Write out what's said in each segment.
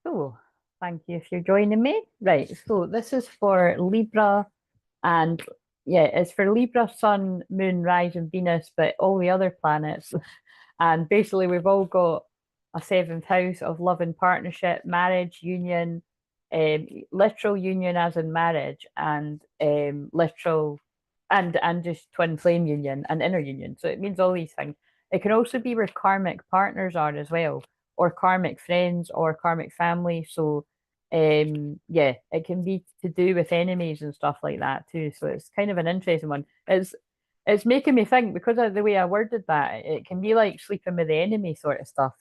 So, thank you if you're joining me. Right, so this is for Libra and yeah, it's for Libra, Sun, Moon, Rise, and Venus, but all the other planets. And basically, we've all got a seventh house of love and partnership, marriage, union, literal union as in marriage, and literal and just twin flame union and inner union. So it means all these things. It can also be where karmic partners are as well, or karmic friends or karmic family. So yeah, it can be to do with enemies and stuff like that too. So it's kind of an interesting one. It's making me think because of the way I worded that, it can be like sleeping with the enemy sort of stuff,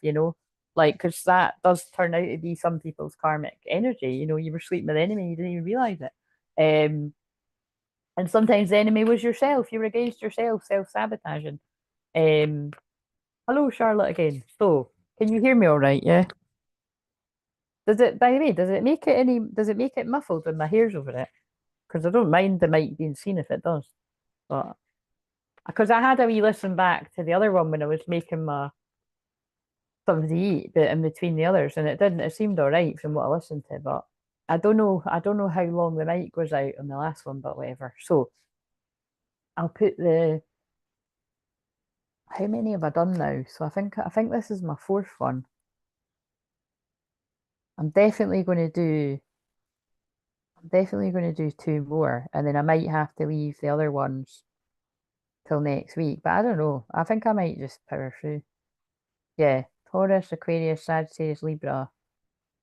like because that does turn out to be some people's karmic energy. You were sleeping with the enemy, you didn't even realize it. And sometimes the enemy was yourself. You were against yourself, self-sabotaging. Um, Hello, Charlotte again. So, can you hear me all right? Yeah. Does it, by the way, does it make it muffled when my hair's over it? Because I don't mind the mic being seen if it does. But because I had a wee listen back to the other one when I was making my something to eat, but in between the others, and it didn't. It seemed all right from what I listened to, but I don't know. I don't know how long the mic was out on the last one, but whatever. So I'll put the. How many have I done now? So I think this is my fourth one. I'm definitely going to do. I'm definitely going to do two more, and then I might have to leave the other ones till next week. But I don't know. I think I might just power through. Yeah, Taurus, Aquarius, Sagittarius, Libra.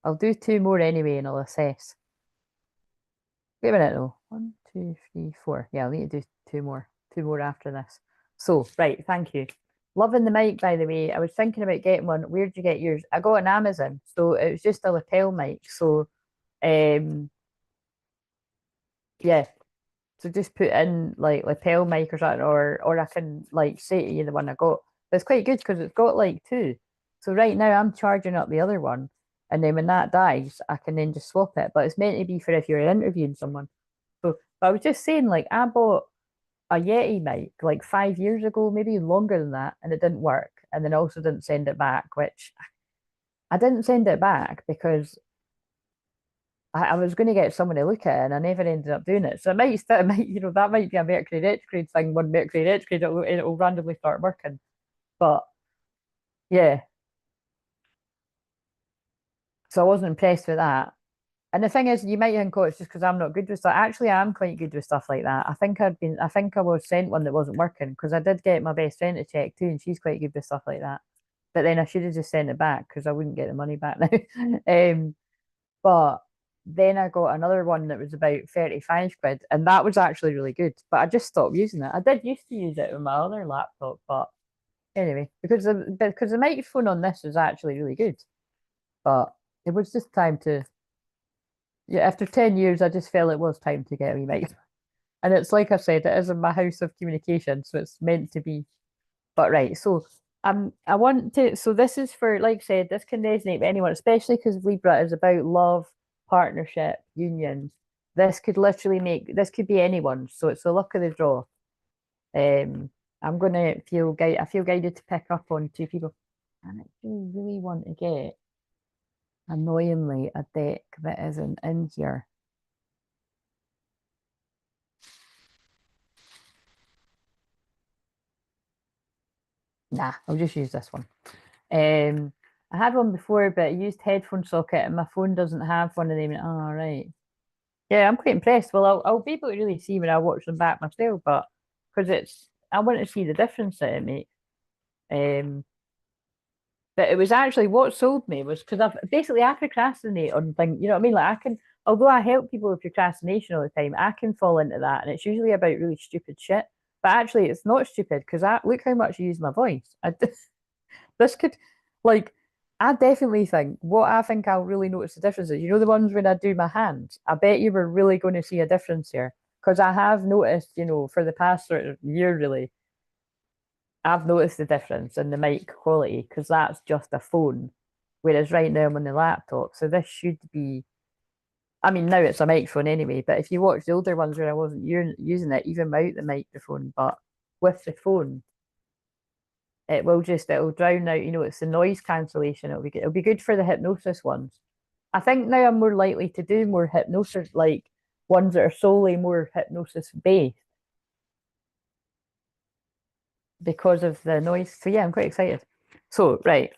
I'll do two more anyway, and I'll assess. Wait a minute though. One, two, three, four. Yeah, I'll need to do two more. Two more after this. So, right, thank you. Loving the mic, by the way. I was thinking about getting one. Where'd you get yours? I got an Amazon. So it was just a lapel mic. So um yeah. So just put in like lapel mic or something, or I can like say to you the one I got. But it's quite good because it's got like two. So right now I'm charging up the other one. And then when that dies, I can then just swap it. But it's meant to be for if you're interviewing someone. So, but I was just saying, like, I bought a Yeti mic like 5 years ago, maybe longer than that, and it didn't work. And then I also didn't send it back, which I didn't send it back because I was going to get someone to look at it, and I never ended up doing it. So it might, it might, that might be a Mercury retrograde thing. One Mercury retrograde, it'll randomly start working. But yeah, so I wasn't impressed with that. And the thing is, you might think, oh, it's just because I'm not good with stuff. Actually, I'm quite good with stuff like that. I think I was sent one that wasn't working because I did get my best friend to check too, and she's quite good with stuff like that. But then I should have just sent it back because I wouldn't get the money back now. But then I got another one that was about 35 quid, and that was actually really good. But I just stopped using it. I did used to use it with my other laptop, but anyway, because the microphone on this is actually really good. But it was just time to yeah, after 10 years, I just felt it was time to get a wee mic. And it's like I said, it is in my house of communication, so it's meant to be. But right, so I want to, so this is for, like I said, this can resonate with anyone, especially because Libra is about love, partnership, union. This could be anyone. So it's the luck of the draw. I'm gonna I feel guided to pick up on two people. And I do really want to get, annoyingly, a deck that isn't in here. Nah, I'll just use this one. I had one before, but I used headphone socket, and my phone doesn't have one of them. Oh, right. Yeah, I'm quite impressed. Well, I'll be able to really see when I watch them back myself, but because I want to see the difference that it makes. Um, but it was actually what sold me was because I procrastinate on things. You know what I mean? Like although I help people with procrastination all the time, I can fall into that, and it's usually about really stupid shit. But actually, it's not stupid because I look how much I use my voice. This could, like, I definitely think what I think I'll really notice the difference is, the ones when I do my hands. I bet you were really going to see a difference here because I have noticed, for the past sort of year, really, I've noticed the difference in the mic quality because that's just a phone, whereas right now I'm on the laptop. So this should be, I mean, now it's a microphone anyway, but if you watch the older ones where I wasn't using it, even without the microphone, but with the phone, it'll drown out, it's the noise cancellation. It'll be good for the hypnosis ones. I think now I'm more likely to do more hypnosis, like ones that are solely more hypnosis based because of the noise. So yeah, I'm quite excited. So right,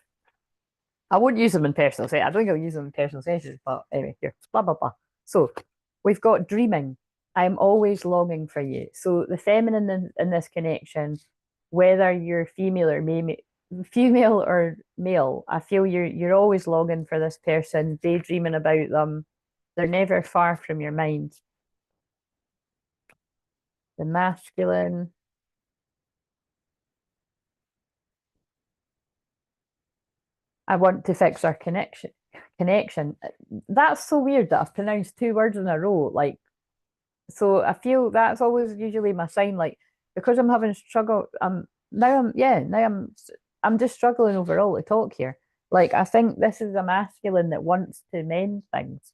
I won't use them in personal sessions. I don't think I'll use them in personal sessions, but anyway, here, blah blah blah. So we've got dreaming. I'm always longing for you. So the feminine in this connection, whether you're female or male, I feel you're always longing for this person, daydreaming about them. They're never far from your mind. The masculine, I want to fix our connection. That's so weird that I've pronounced two words in a row. Like, so I feel that's always usually my sign. Like, because I'm having struggle. I'm just struggling overall to talk here. Like, I think this is a masculine that wants to mend things.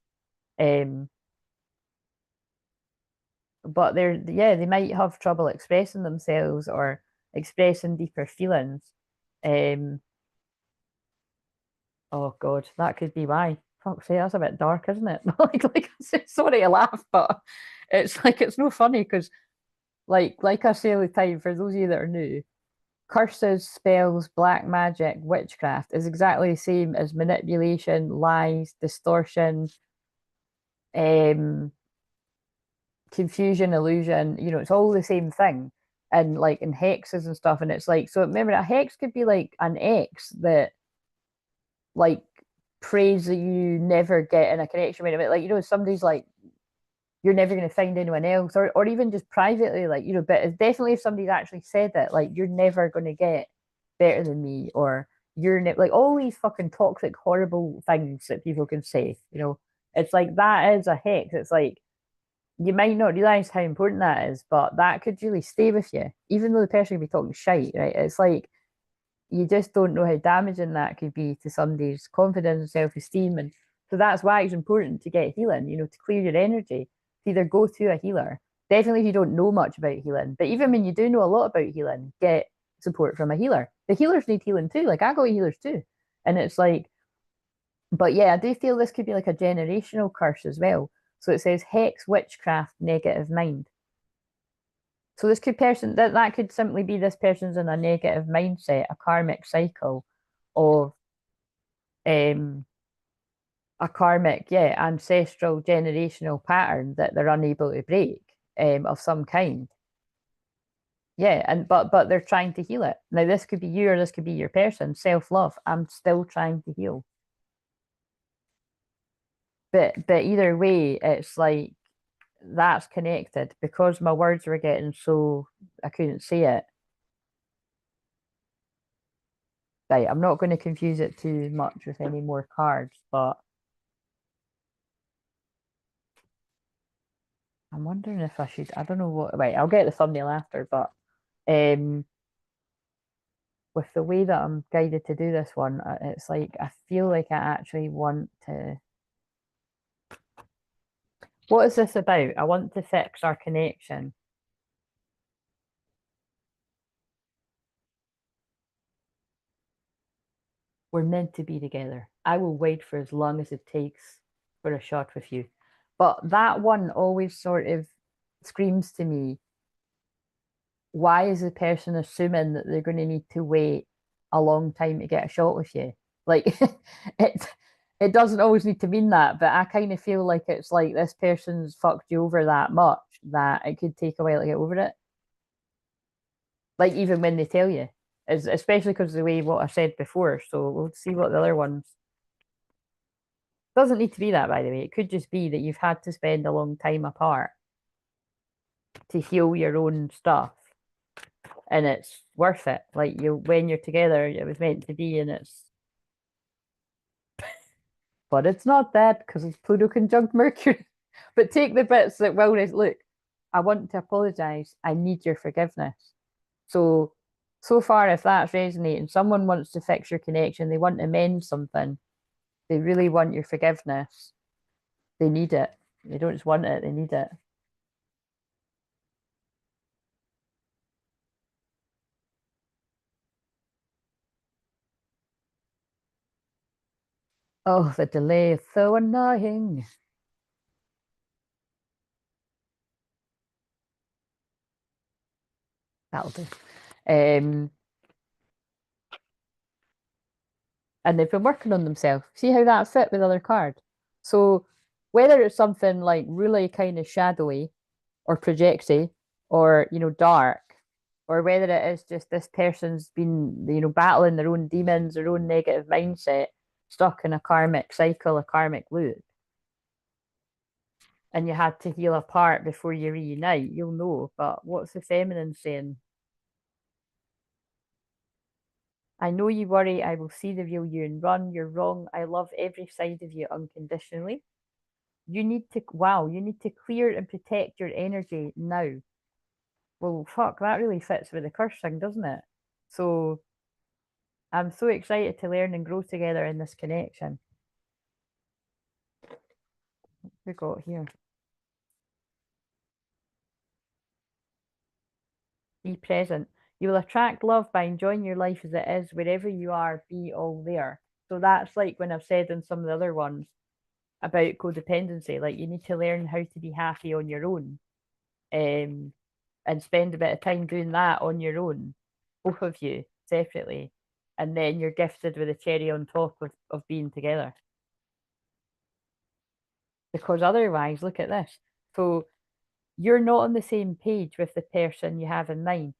Um, but they might have trouble expressing themselves or expressing deeper feelings. Um, Oh God, that could be why. Fuck's sake, that's a bit dark, isn't it? Sorry to laugh, but it's like it's no funny because like I say all the time, for those of you that are new, curses, spells, black magic, witchcraft is exactly the same as manipulation, lies, distortion, um, confusion, illusion. You know, it's all the same thing. And like in hexes and stuff, and it's like so. Remember, a hex could be like an ex that like praise that you never get in a connection with it. Like, somebody's like, you're never going to find anyone else, or even just privately, like, but it's definitely if somebody's actually said it, like, you're never going to get better than me, or like all these fucking toxic, horrible things that people can say. It's like that is a hex. It's like you might not realize how important that is, but that could really stay with you, even though the person could be talking shite, right? It's like you just don't know how damaging that could be to somebody's confidence and self-esteem. And so that's why it's important to get healing, to clear your energy, to either go to a healer. Definitely if you don't know much about healing. But even when you do know a lot about healing, get support from a healer. The healers need healing too. Like I got healers too. And it's like, but yeah, I do feel this could be like a generational curse as well. So it says hex, witchcraft, negative mind. So this that could simply be this person's in a negative mindset, a karmic cycle of um ancestral generational pattern that they're unable to break of some kind. Yeah, and but they're trying to heal it. Now this could be you or this could be your person, self-love. I'm still trying to heal. But either way, it's like that's connected because my words were getting so I couldn't say it. Right, I'm not going to confuse it too much with any more cards, but I'm wondering if I should. I don't know what. Right, I'll get the thumbnail after, but um, with the way that I'm guided to do this one, it's like I feel like I actually want to. What is this about? I want to fix our connection. We're meant to be together. I will wait for as long as it takes for a shot with you. But that one always sort of screams to me, why is the person assuming that they're going to need to wait a long time to get a shot with you? Like it it doesn't always need to mean that, but I kind of feel like it's like this person's fucked you over that much that it could take a while to get over it. Like even when they tell you, especially because of the way what I said before. So we'll see what the other ones. Doesn't need to be that, by the way. It could just be that you've had to spend a long time apart to heal your own stuff, and it's worth it. Like when you're together, it was meant to be, and but it's not that because it's Pluto conjunct Mercury. But take the bits that look. I want to apologize. I need your forgiveness. So, so far, if that's resonating, someone wants to fix your connection, they want to mend something, they really want your forgiveness, they need it. They don't just want it, they need it. Oh, the delay is so annoying. That'll do. Um, and they've been working on themselves. See how that fit with other cards. So whether it's something like really kind of shadowy or projecty or dark, or whether it is just this person's been battling their own demons, their own negative mindset, stuck in a karmic cycle, a karmic loop, and you had to heal apart before you reunite, you'll know. But what's the feminine saying? I know you worry, I will see the real you and run. You're wrong. I love every side of you unconditionally. You need to clear and protect your energy now. Well, fuck, that really fits with the curse thing, doesn't it? So I'm so excited to learn and grow together in this connection. What we got here? Be present. You will attract love by enjoying your life as it is. Wherever you are, be all there. So that's like when I've said in some of the other ones about codependency, like you need to learn how to be happy on your own, um, and spend a bit of time doing that on your own, both of you separately. And then you're gifted with a cherry on top of being together. Because otherwise, look at this. So you're not on the same page with the person you have in mind.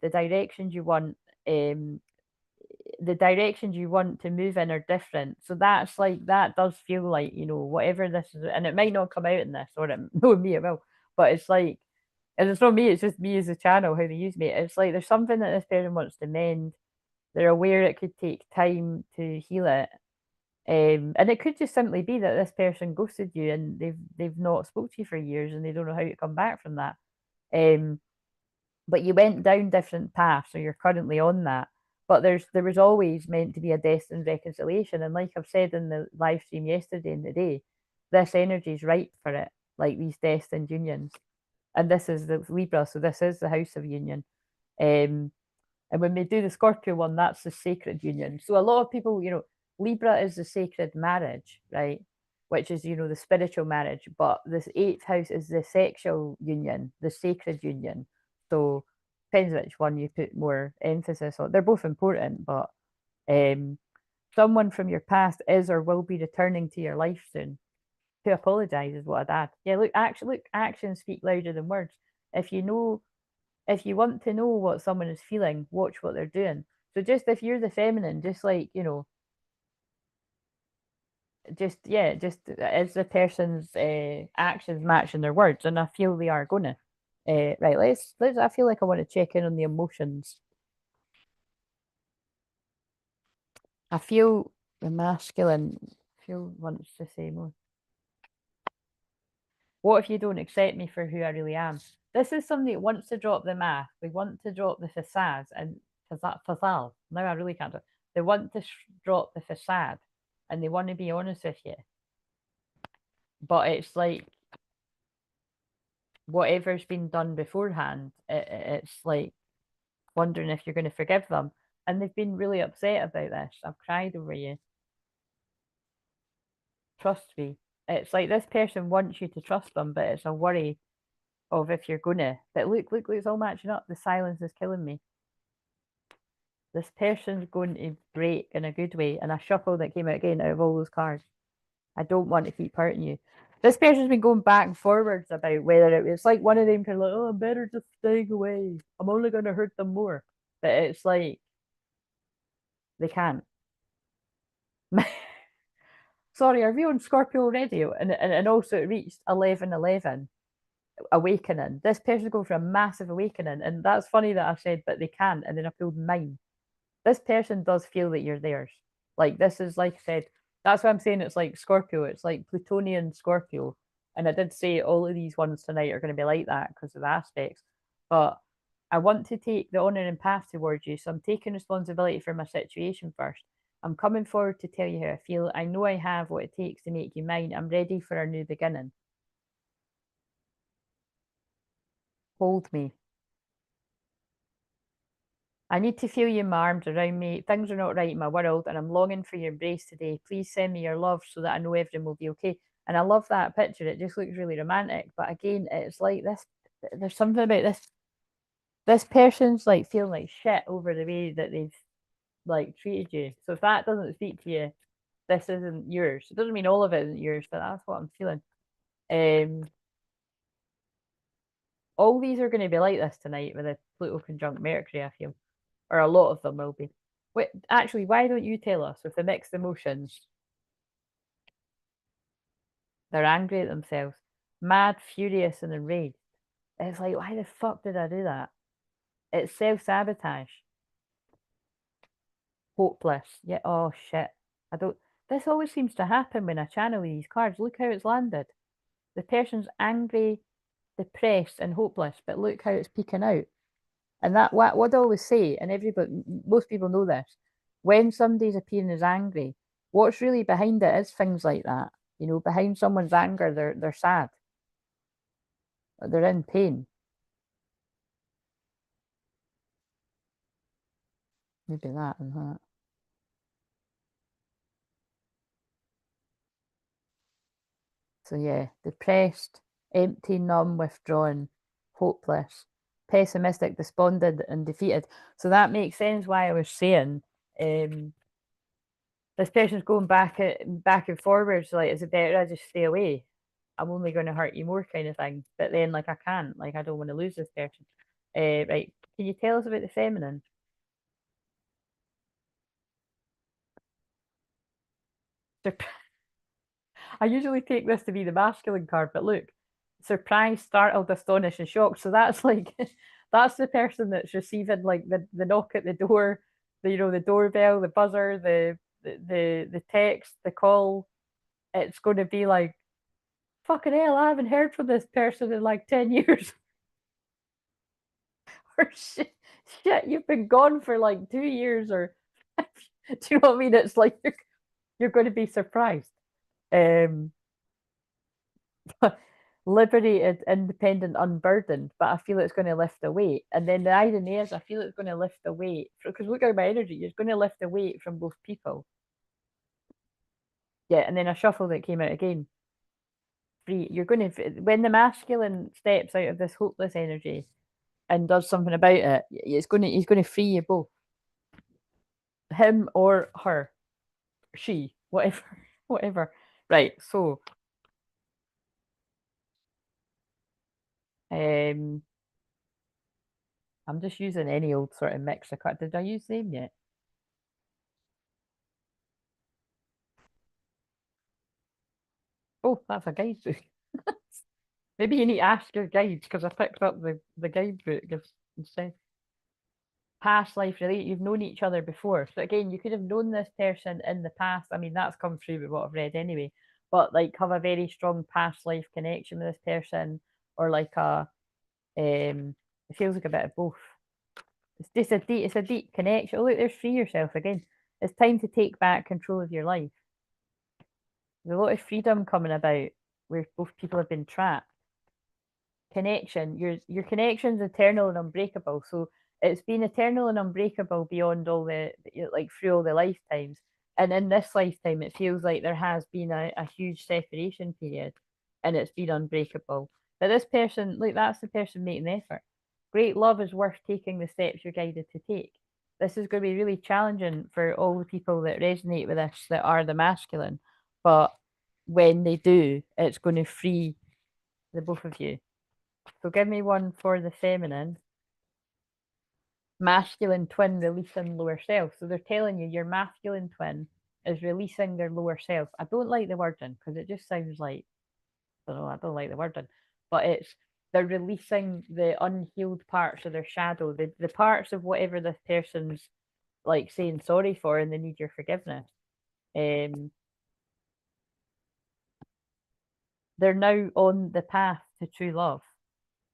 Um, the directions you want to move in are different. So that's like that does feel like whatever this is, and it might not come out in this, or it no me it will, but it's like, and it's not me, it's just me as a channel how they use me. It's like there's something that this person wants to mend. They're aware it could take time to heal it. And it could just simply be that this person ghosted you and they've not spoke to you for years and they don't know how to come back from that. Um, but you went down different paths, so you're currently on that. But there was always meant to be a destined reconciliation, and like I've said in the live stream yesterday and today, this energy is ripe for it, like these destined unions. And this is the Libra, so this is the house of union. Um, and when we do the Scorpio one, that's the sacred union. So a lot of people, Libra is the sacred marriage, right? Which is, the spiritual marriage. But this eighth house is the sexual union, the sacred union. So depends which one you put more emphasis on. They're both important, but um, someone from your past is or will be returning to your life soon. To apologize is what I'd add. Yeah, look, actions speak louder than words. If you know if you want to know what someone is feeling, watch what they're doing. So just if you're the feminine, just like, just yeah, just is the person's actions matching their words, and I feel they are gonna. Right, let's. I feel like I want to check in on the emotions. I feel the masculine. Feel wants to say more. What if you don't accept me for who I really am? This is somebody that wants to drop the mask. They want to drop the facade and facade. Now I really can't do it. They want to drop the facade and they want to be honest with you. But it's like whatever's been done beforehand, it's like wondering if you're going to forgive them. And they've been really upset about this. I've cried over you. Trust me. It's like this person wants you to trust them, but it's a worry of if you're gonna. But look, it's all matching up. The silence is killing me. This person's going to break in a good way. And a shuffle that came out again out of all those cards. I don't want to keep hurting you. This person's been going back and forwards about whether it's like one of them kind of like, oh, I'm better just staying away. I'm only going to hurt them more. But it's like they can't. Sorry, are we on Scorpio already? And also it reached 11:11. Awakening. This person's going for a massive awakening. And that's funny that I said, but they can't. And then I pulled mine. This person does feel that you're theirs. Like this is like I said, that's why I'm saying it's like Scorpio. It's like Plutonian Scorpio. And I did say all of these ones tonight are going to be like that because of the aspects. But I want to take the honour and path towards you. So I'm taking responsibility for my situation first. I'm coming forward to tell you how I feel. I know I have what it takes to make you mine. I'm ready for a new beginning. Hold me. I need to feel you in my arms around me. Things are not right in my world, and I'm longing for your embrace today. Please send me your love so that I know everything will be okay. And I love that picture. It just looks really romantic. But again, it's like this. There's something about this person's like feeling like shit over the way that they've like treated you. So if that doesn't speak to you, this isn't yours. It doesn't mean all of it isn't yours, but that's what I'm feeling. Um, all these are going to be like this tonight with a Pluto conjunct Mercury, I feel, or a lot of them will be. Wait, actually, why don't you tell us with the mixed emotions? They're angry at themselves, mad, furious, and enraged. It's like, why the fuck did I do that? It's self sabotage. Hopeless. Yeah. Oh shit. I don't. This always seems to happen when I channel these cards. Look how it's landed. The person's angry, depressed, and hopeless, but look how it's peeking out. And that what I always say, and everybody, most people know this, when somebody's appearing as angry, what's really behind it is things like that. You know, behind someone's anger, they're sad, they're in pain. Maybe that and that. So yeah, depressed, empty, numb, withdrawn, hopeless, pessimistic, despondent, and defeated. So that makes sense why I was saying this person's going back and forwards. Like, is it better I just stay away? I'm only going to hurt you more, kind of thing. But then, like, I can't. Like, I don't want to lose this person. Right? Can you tell us about the feminine? I usually take this to be the masculine card, but look, surprised, startled, astonished, and shocked. So that's like that's the person that's receiving like the knock at the door, the doorbell, the buzzer, the text, the call. It's going to be like fucking hell. I haven't heard from this person in like 10 years. Or shit, you've been gone for like 2 years, or do you know what I mean? It's like you're going to be surprised. Um, liberated, independent, unburdened, but I feel it's going to lift the weight. And then the irony is, I feel it's going to lift the weight because look at my energy. It's going to lift the weight from both people. Yeah, and then a shuffle that came out again. Free. You're going to when the masculine steps out of this hopeless energy and does something about it. He's going to free you both, him or her, she, whatever, whatever. Right. So, um, I'm just using any old sort of mix of cards. Did I use them yet? Oh, that's a guidebook. Maybe you need to ask your guides because I picked up the guidebook instead. Past life relate. You've known each other before. So again, you could have known this person in the past. I mean, that's come through with what I've read anyway. But like have a very strong past life connection with this person, or like it feels like a bit of both. It's a deep connection. Oh look, there's free yourself again. It's time to take back control of your life. There's a lot of freedom coming about where both people have been trapped. Connection, your connection's eternal and unbreakable. So it's been eternal and unbreakable beyond all like through all the lifetimes. And in this lifetime, it feels like there has been a huge separation period and it's been unbreakable. But this person, like that's the person making the effort. Great love is worth taking the steps you're guided to take. This is going to be really challenging for all the people that resonate with this that are the masculine. But when they do, it's going to free the both of you. So give me one for the feminine. Masculine twin releasing lower self. So they're telling you your masculine twin is releasing their lower self. I don't like the wording because it just sounds like, I don't know, I don't like the wording, but they're releasing the unhealed parts of their shadow, the parts of whatever this person's like saying sorry for and they need your forgiveness. Um, they're now on the path to true love,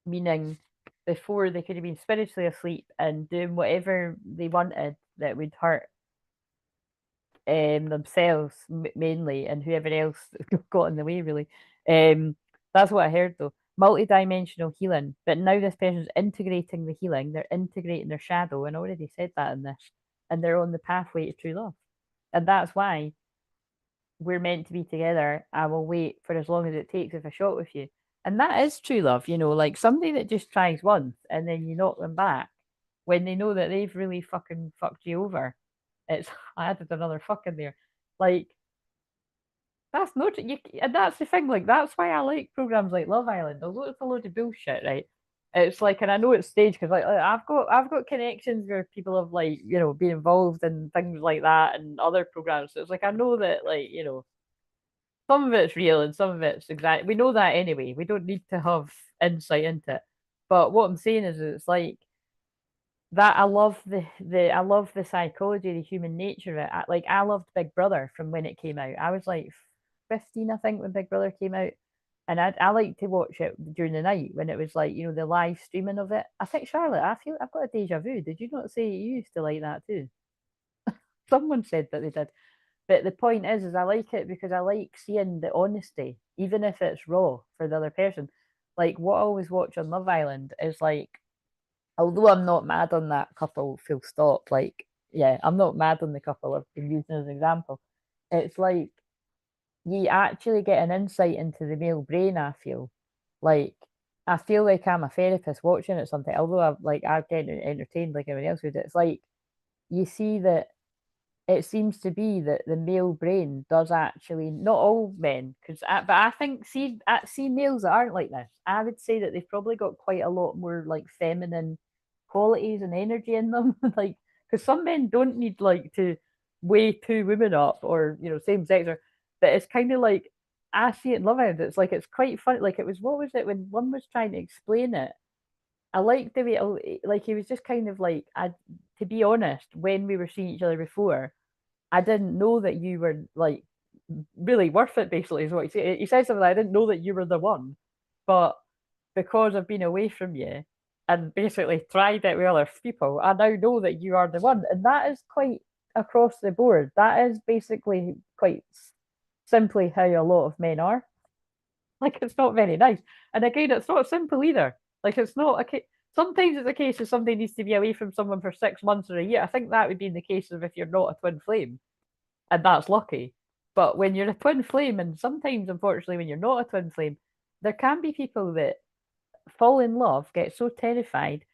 meaning before they could have been spiritually asleep and doing whatever they wanted that would hurt themselves mainly and whoever else got in the way really. That's what I heard though. multi-dimensional healing, but now this person's integrating the healing, they're integrating their shadow, and I already said that in this, and they're on the pathway to true love. And that's why we're meant to be together. I will wait for as long as it takes if I shot with you. And that is true love, like somebody that just tries once and then you knock them back when they know that they've really fucking fucked you over. It's I added another fuck in there. Like that's not you, and that's the thing. Like that's why I like programs like Love Island, although it's a load of bullshit, right? It's like, and I know it's staged because I've got connections where people have like been involved in things like that and other programs. So it's like I know that like some of it's real and some of it's exact. We know that anyway. We don't need to have insight into it. But what I'm saying is, it's like that. I love the psychology, the human nature of it. I loved Big Brother from when it came out. I was like 15, I think, when Big Brother came out, and I like to watch it during the night when it was like the live streaming of it. I think Charlotte, I feel I've got a deja vu. Did you not say you used to like that too? Someone said that they did. But the point is I like it because I like seeing the honesty, even if it's raw for the other person. Like what I always watch on Love Island is like, although I'm not mad on that couple, full stop. Like, yeah, I'm not mad on the couple I've been using as an example. It's like you actually get an insight into the male brain. I feel like I'm a therapist watching it something. Although I get entertained like everyone else would. It's like you see that it seems to be that the male brain does actually, not all men, but I think see males that aren't like this. I would say that they've probably got quite a lot more like feminine qualities and energy in them, like because some men don't need like to weigh two women up or same sex but it's kind of like I see it in Love Island. It's like it's quite funny. Like it was what was it when one was trying to explain it. I liked the way like he was just kind of like to be honest, when we were seeing each other before, I didn't know that you were like really worth it, basically, is what he said. He said something like, I didn't know that you were the one, but because I've been away from you and basically tried it with other people, I now know that you are the one. And that is quite across the board. That is basically quite simply how a lot of men are. Like, it's not very nice. And again, it's not simple either. Like, it's not a case. Sometimes it's a case of somebody needs to be away from someone for 6 months or a year. I think that would be in the case of if you're not a twin flame and that's lucky. But when you're a twin flame, and sometimes, unfortunately, when you're not a twin flame, there can be people that fall in love, get so terrified,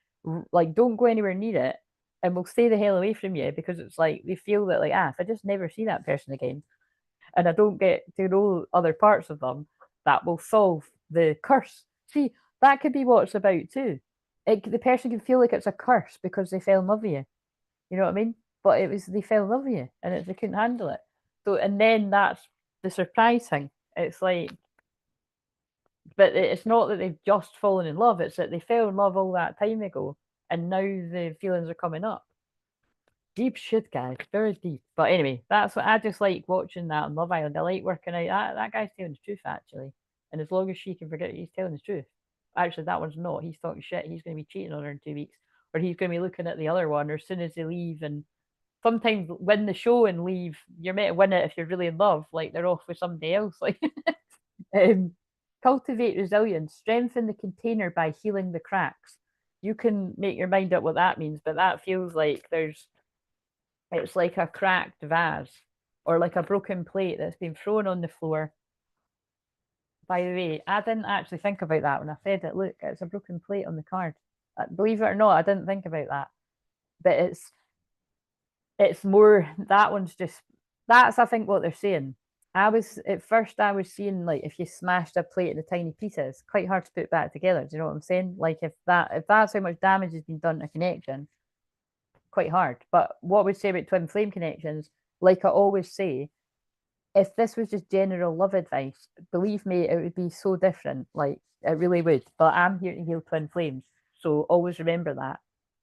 like don't go anywhere near it, and will stay the hell away from you because it's like they feel that like if I just never see that person again, and I don't get to know other parts of them, that will solve the curse. See, that could be what it's about too. The person can feel like it's a curse because they fell in love with you. You know what I mean? But it was they fell in love with you and they couldn't handle it. So and then that's the surprise thing. It's like, but it's not that they've just fallen in love. It's that they fell in love all that time ago, and now the feelings are coming up. Deep shit, guys, very deep. But anyway, that's what I just like watching that on Love Island. I like working out that guy's telling the truth actually, and as long as she can forget he's telling the truth. Actually, that one's not. He's talking shit. He's going to be cheating on her in 2 weeks, or he's going to be looking at the other one. Or as soon as they leave, and sometimes win the show and leave, you're meant to win it if you're really in love. Like they're off with somebody else. Like, um, cultivate resilience. Strengthen the container by healing the cracks. You can make your mind up what that means, but that feels like it's like a cracked vase or like a broken plate that's been thrown on the floor. By the way, I didn't actually think about that when I said it. Look, it's a broken plate on the card. Believe it or not, I didn't think about that. But it's more that one's just that's I think what they're saying. I was seeing like if you smashed a plate into tiny pieces, quite hard to put back together. Do you know what I'm saying? Like if that's how much damage has been done to a connection, quite hard. But what we say about twin flame connections, like I always say, if this was just general love advice, believe me, it would be so different. Like it really would. But I'm here to heal twin flames. So always remember that.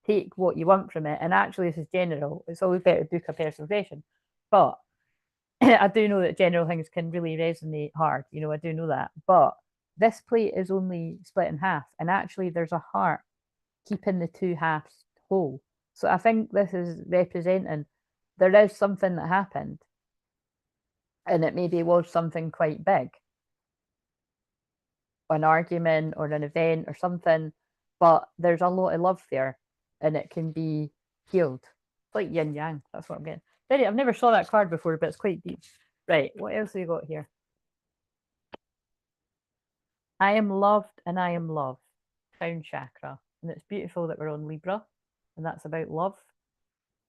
Take what you want from it. And actually, this is general. It's always better to book a personal session. But I do know that general things can really resonate hard. I do know that. But this plate is only split in half. And actually, there's a heart keeping the two halves whole. So I think this is representing there is something that happened and it maybe was something quite big. an argument or an event or something, but there's a lot of love there and it can be healed. It's like yin yang. That's what I'm getting. I've never saw that card before, but it's quite deep. Right, what else have we got here? I am loved and I am loved. Crown chakra. And it's beautiful that we're on Libra and that's about love.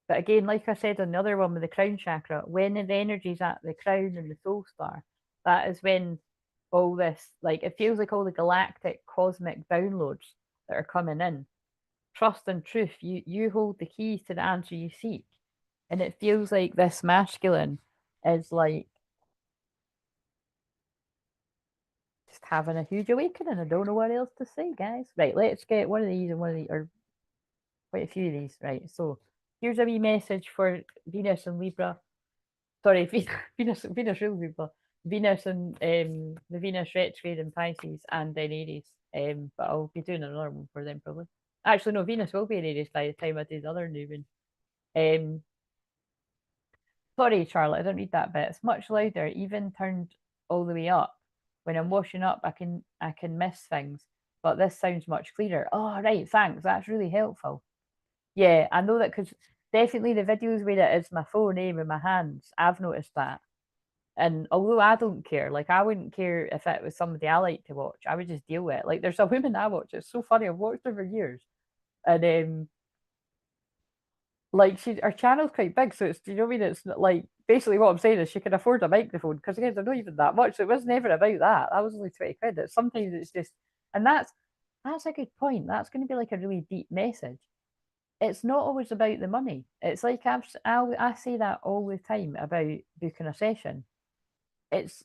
But again, like I said on the other one with the crown chakra, when the energy's at the crown and the soul star, that is when all this, like, it feels like all the galactic cosmic downloads that are coming in. Trust and truth, you hold the keys to the answer you seek. And it feels like this masculine is like just having a huge awakening. I don't know what else to say, guys. Right, let's get one of these and one of these, or quite a few of these. Right, so here's a wee message for Venus and Libra. Sorry, Venus real Libra. Venus and the Venus retrograde in Pisces and then Aries. But I'll be doing another one for them probably. Actually, no, Venus will be in Aries by the time I do the other new one. Sorry, Charlotte, I didn't read that bit. It's much louder, even turned all the way up. When I'm washing up, I can miss things, but this sounds much clearer. Oh, right, thanks. That's really helpful. Yeah, I know that because definitely the videos where it is my phone, with my hands, I've noticed that. And although I don't care, like I wouldn't care if it was somebody I like to watch, I would just deal with it. Like there's a woman I watch, it's so funny, I've watched her for years. And like her channel's quite big, so it's, do you know what I mean? It's not like basically what I'm saying is she can afford a microphone because again, they're not even that much. So it was never about that. That was only 20 quid. It's sometimes it's just, and that's a good point. That's going to be like a really deep message. It's not always about the money. It's like I say that all the time about booking a session. It's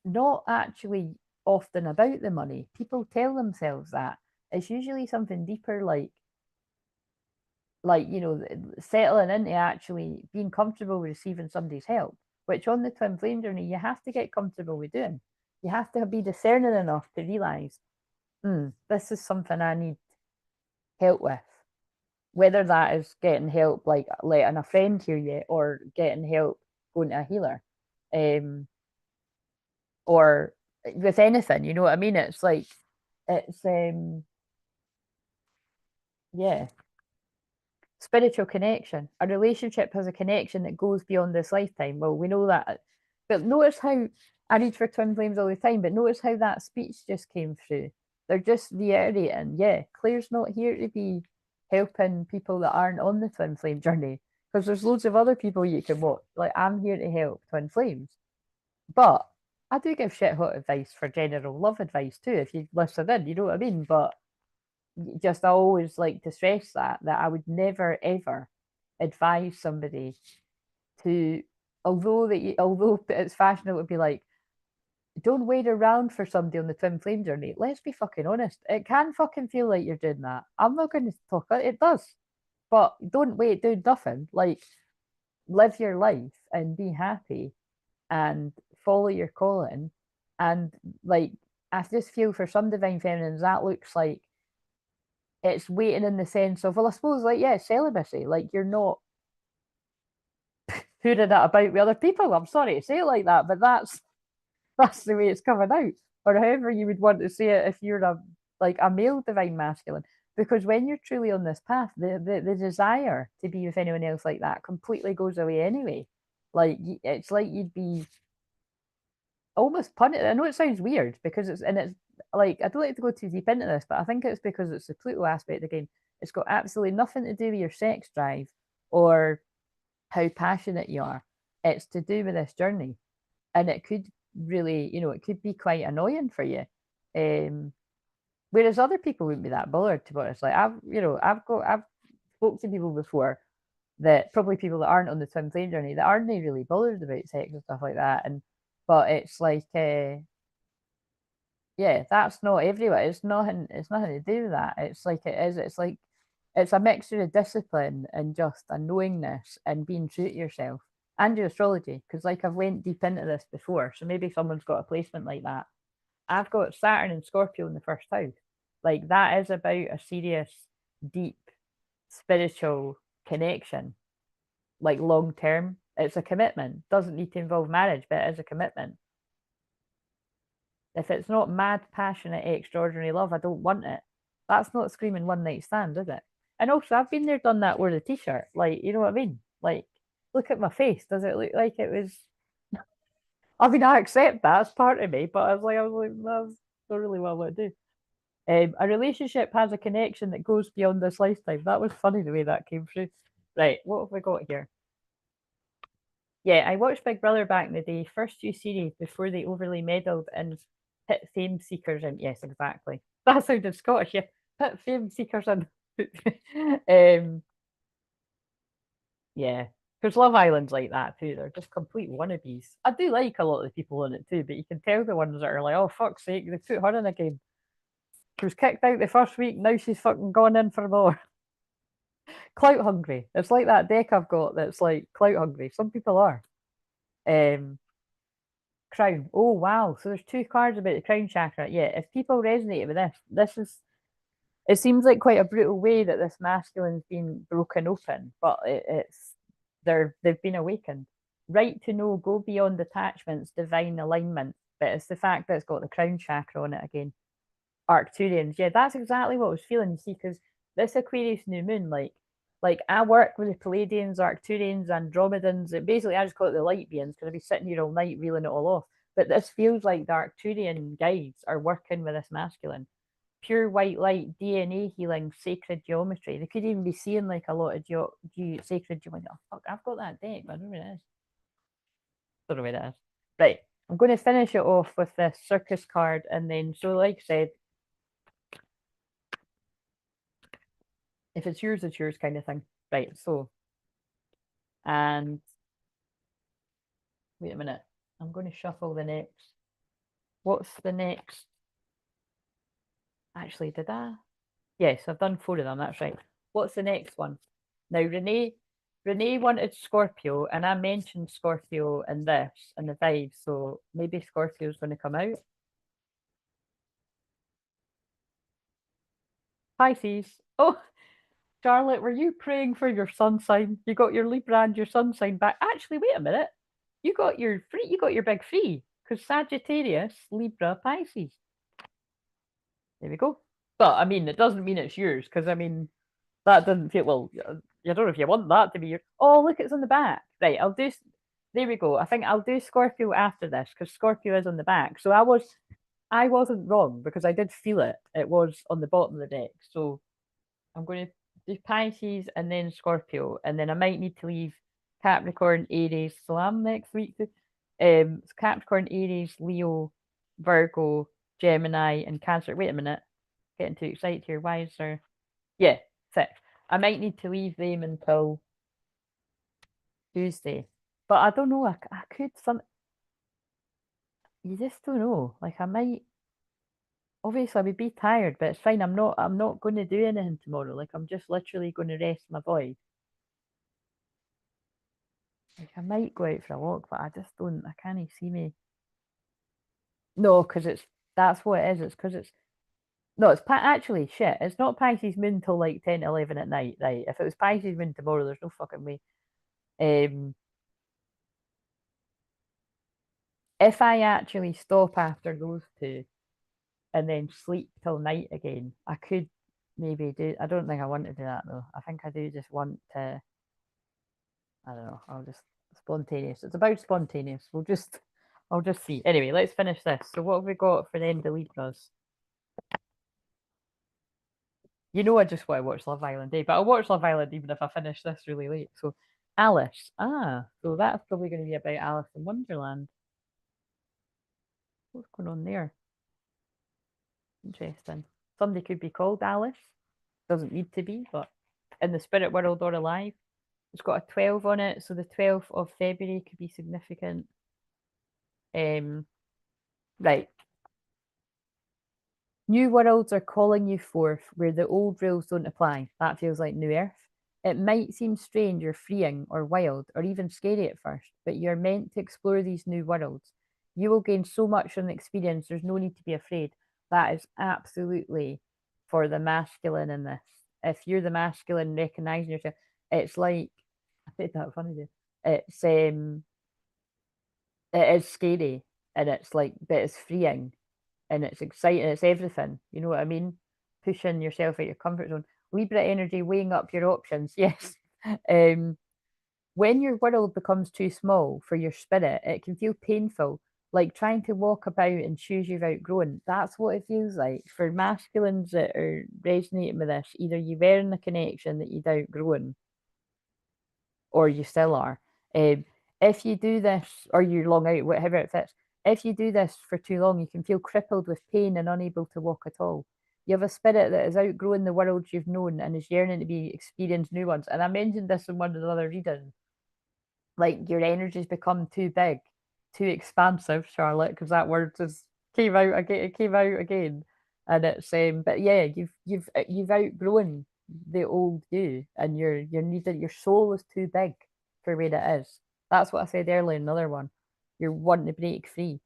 not actually often about the money. People tell themselves that. It's usually something deeper, you know, settling into actually being comfortable with receiving somebody's help, which on the twin flame journey you have to get comfortable with doing. You have to be discerning enough to realize, this is something I need help with, whether that is getting help like letting a friend hear you or getting help going to a healer, or with anything, you know what I mean? It's like it's yeah, spiritual connection. A relationship has a connection that goes beyond this lifetime. Well, we know that. But notice how I read for twin flames all the time, but notice how that speech just came through. They're just reiterating, yeah, Claire's not here to be helping people that aren't on the twin flame journey. Because there's loads of other people you can watch. Like, I'm here to help twin flames. But I do give shit hot advice for general love advice too, if you listen in, you know what I mean? But just I always like to stress that I would never ever advise somebody to, although it's fashionable to be like, don't wait around for somebody on the twin flame journey. Let's be fucking honest. It can fucking feel like you're doing that. I'm not going to talk. It does, but don't wait, do nothing. Like, live your life and be happy and follow your calling. And like, I just feel for some divine feminines that looks like it's waiting in the sense of, well, I suppose, like, yeah, celibacy. Like, you're not hooting it about with other people. I'm sorry to say it like that, but that's the way it's coming out, or however you would want to say it if you're a male divine masculine. Because when you're truly on this path, the desire to be with anyone else like that completely goes away anyway. Like, it's like you'd be almost punished. I know it sounds weird because it's like, I don't like to go too deep into this, but I think it's because it's the Pluto aspect of the game. It's got absolutely nothing to do with your sex drive or how passionate you are. It's to do with this journey, and it could really, it could be quite annoying for you. Whereas other people wouldn't be that bothered, to be honest. Like, I've spoke to people before, that probably people that aren't on the twin flame journey, that aren't really bothered about sex and stuff like that. And but it's like, yeah, that's not everyone. It's nothing. It's nothing to do with that. It's like it is. It's like it's a mixture of discipline and just a knowingness and being true to yourself and your astrology. Because like, I've went deep into this before, so maybe someone's got a placement like that. I've got Saturn and Scorpio in the first house. Like, that is about a serious, deep, spiritual connection. Like, long term, it's a commitment. Doesn't need to involve marriage, but it is a commitment. If it's not mad, passionate, extraordinary love, I don't want it. That's not screaming one night stand, is it? And also, I've been there, done that with a t-shirt. Like, you know what I mean? Like, look at my face. Does it look like it was? I mean, I accept that's part of me, but I was like, that's not really what I want to do. A relationship has a connection that goes beyond this lifetime. That was funny the way that came through. Right, what have we got here? Yeah, I watched Big Brother back in the day, first few series before they overly meddled and pit fame seekers in. Yes, exactly. That sounded Scottish, yeah. Pit fame seekers in. Yeah. Because Love Island's like that too. They're just complete wannabes. I do like a lot of the people in it too, but you can tell the ones that are like, oh fuck's sake, they put her in a game. She was kicked out the first week, now she's fucking gone in for more. Clout hungry. It's like that deck I've got that's like clout hungry. Some people are. Um Crown. Oh wow. So there's two cards about the crown chakra. Yeah, if people resonate with this is it seems like quite a brutal way that this masculine's been broken open, but it's they've been awakened. Right to know, go beyond attachments, divine alignment. But it's the fact that it's got the crown chakra on it again. Arcturians. Yeah, that's exactly what I was feeling, you see, because this Aquarius new moon, like I work with the Palladians, Arcturians, Andromedans. Basically, I just call it the light beings because I'd be sitting here all night reeling it all off. But this feels like the Arcturian guides are working with this masculine. Pure white light, DNA healing, sacred geometry. They could even be seeing like a lot of sacred geometry. Oh, fuck, I've got that deck, but I don't know where it is. Don't know where it is. Right. I'm going to finish it off with this circus card, and then, so like I said, if it's yours kind of thing. Right. So, and wait a minute. I'm going to shuffle the next. What's the next? Actually, did I? Yes, I've done four of them. That's right. What's the next one? Now, Renee wanted Scorpio, and I mentioned Scorpio in this and the vibe, so maybe Scorpio's going to come out. Pisces. Oh, Charlotte, were you praying for your sun sign? You got your Libra and your sun sign back. Actually, wait a minute. You got your free. You got your big free because Sagittarius, Libra, Pisces. There we go. But I mean, it doesn't mean it's yours because I mean that doesn't feel well. I don't know if you want that to be your. Oh, look, it's on the back. Right, I'll do. There we go. I think I'll do Scorpio after this because Scorpio is on the back. So I wasn't wrong because I did feel it. It was on the bottom of the deck. So I'm going to do Pisces and then Scorpio, and then I might need to leave Capricorn, Aries. So I'm next week. Capricorn, Aries, Leo, Virgo, Gemini, and Cancer. Wait a minute, getting too excited here. Why is there? Yeah, 6. I might need to leave them until Tuesday, but I don't know. I could some. You just don't know. Like I might. Obviously, I would be tired, but it's fine. I'm not going to do anything tomorrow. Like I'm just literally going to rest my voice. Like I might go out for a walk, but I just don't. I can't see me. No, because that's what it is. It's because it's no. Actually shit. It's not Pisces moon till like 10, 11 at night. Right. If it was Pisces moon tomorrow, there's no fucking way. Um, if I actually stop after those two and then sleep till night again, I could maybe do. I don't think I want to do that though. I think I do just want to. I don't know. I'll just spontaneous. It's about spontaneous. I'll just see. Anyway, let's finish this. So what have we got for the end of Libras? You know I just want to watch Love Island, eh? But I'll watch Love Island even if I finish this really late. So Alice. So that's probably going to be about Alice in Wonderland. What's going on there? Interesting. Somebody could be called Alice. Doesn't need to be, but in the spirit world or alive. It's got a 12 on it, so the 12th of February could be significant. Right. New worlds are calling you forth where the old rules don't apply. That feels like New Earth. It might seem strange or freeing or wild or even scary at first, but you're meant to explore these new worlds. You will gain so much from the experience, there's no need to be afraid. That is absolutely for the masculine in this. If you're the masculine recognizing yourself, it's like I think that funny. Dude. It's it is scary and it's like but it's freeing and it's exciting, it's everything. You know what I mean? Pushing yourself out your comfort zone. Libra energy, weighing up your options. Yes. Um, when your world becomes too small for your spirit, it can feel painful, like trying to walk about in shoes you've outgrown. That's what it feels like. For masculines that are resonating with this, either you were in a connection that you'd outgrown or you still are. If you do this, or you're long out, whatever it fits, if you do this for too long, you can feel crippled with pain and unable to walk at all. You have a spirit that has outgrown the world you've known and is yearning to be experience new ones. And I mentioned this in one of the other readings. Like your energies become too big, too expansive, Charlotte, because that word just came out again. It came out again, and it's but yeah, you've outgrown the old you, and you're needed. Your soul is too big for where it is. That's what I said earlier. Another one, you're wanting to break free.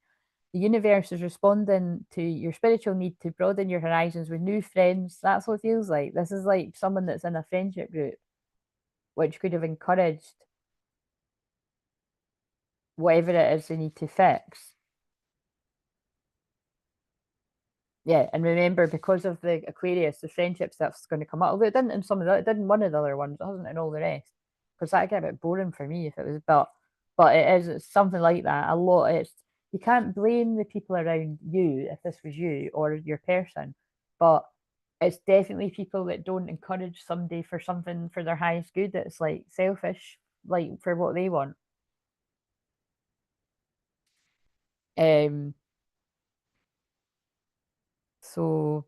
The universe is responding to your spiritual need to broaden your horizons with new friends. That's what it feels like. This is like someone that's in a friendship group, which could have encouraged whatever it is they need to fix. Yeah, and remember, because of the Aquarius, the friendship stuff's going to come up. Although it didn't in some of the, it didn't one of the other ones, it hasn't in all the rest. Because that'd get a bit boring for me if it was, but it is, it's something like that. A lot. It's, you can't blame the people around you if this was you or your person, but it's definitely people that don't encourage somebody for something for their highest good. It's like selfish, like for what they want. Um. So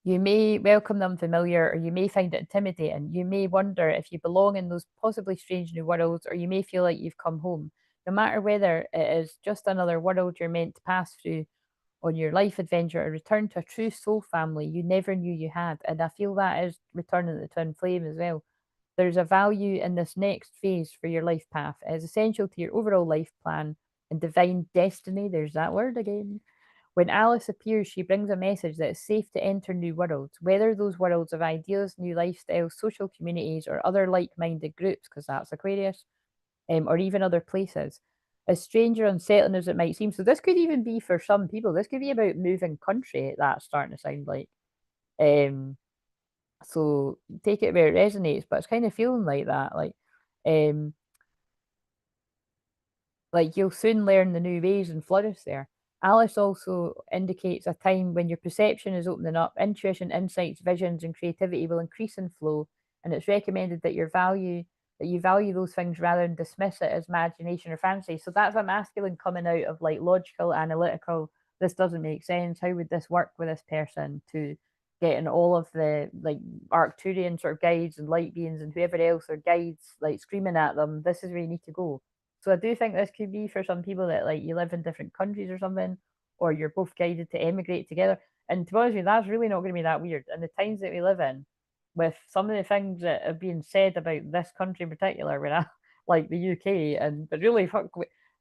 you may welcome the unfamiliar, or you may find it intimidating. You may wonder if you belong in those possibly strange new worlds, or you may feel like you've come home. No matter whether it is just another world you're meant to pass through on your life adventure, or return to a true soul family you never knew you had. And I feel that is returning to the twin flame as well. There's a value in this next phase for your life path. It is essential to your overall life plan and divine destiny. There's that word again. When Alice appears, she brings a message that it's safe to enter new worlds, whether those worlds of ideas, new lifestyles, social communities, or other like minded groups, because that's Aquarius, or even other places. As strange or unsettling as it might seem. So, this could even be for some people, this could be about moving country, that's starting to sound like. Um, so, take it where it resonates, but it's kind of feeling like that. Um, like you'll soon learn the new ways and flourish there. Alice also indicates a time when your perception is opening up, intuition, insights, visions, and creativity will increase in flow, and it's recommended that you value those things rather than dismiss it as imagination or fantasy. So that's a masculine coming out of like logical, analytical. This doesn't make sense. How would this work with this person? To getting all of the like Arcturian sort of guides and light beings and whoever else are guides like screaming at them. This is where you need to go. So I do think this could be for some people that like you live in different countries or something, or you're both guided to emigrate together. And to be honest with you, that's really not going to be that weird. And the times that we live in, with some of the things that are being said about this country in particular, when I like the UK, and but really, fuck,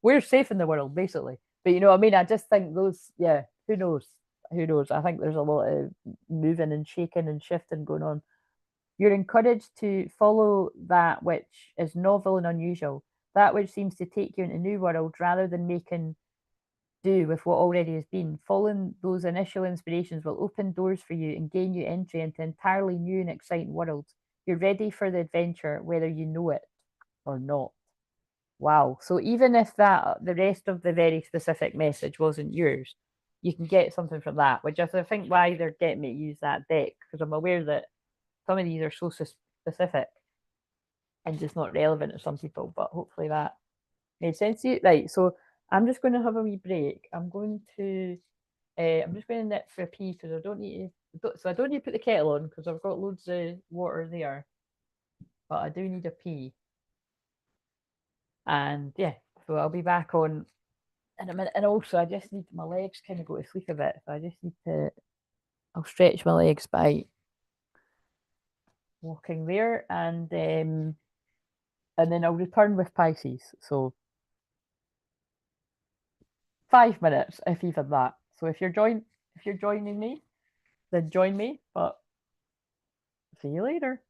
we're safe in the world basically. But you know what I mean? I just think those, yeah, who knows? Who knows? I think there's a lot of moving and shaking and shifting going on. You're encouraged to follow that which is novel and unusual, that which seems to take you into a new world rather than making do with what already has been. Following those initial inspirations will open doors for you and gain you entry into entirely new and exciting worlds. You're ready for the adventure, whether you know it or not. Wow. So even if that the rest of the very specific message wasn't yours, you can get something from that, which is I think why they're getting me to use that deck, because I'm aware that some of these are so specific and just not relevant to some people, but hopefully that made sense to you. Right, so I'm just going to have a wee break. I'm just going to nip for a pee because I don't need to, so I don't need to put the kettle on because I've got loads of water there, but I do need a pee. And yeah, so I'll be back on in a minute. And also, I just need my legs kind of go to sleep a bit. So I just need to, I'll stretch my legs by walking there, and then I'll return with Pisces. So 5 minutes, if even that. So if you're joining me, then join me. But see you later.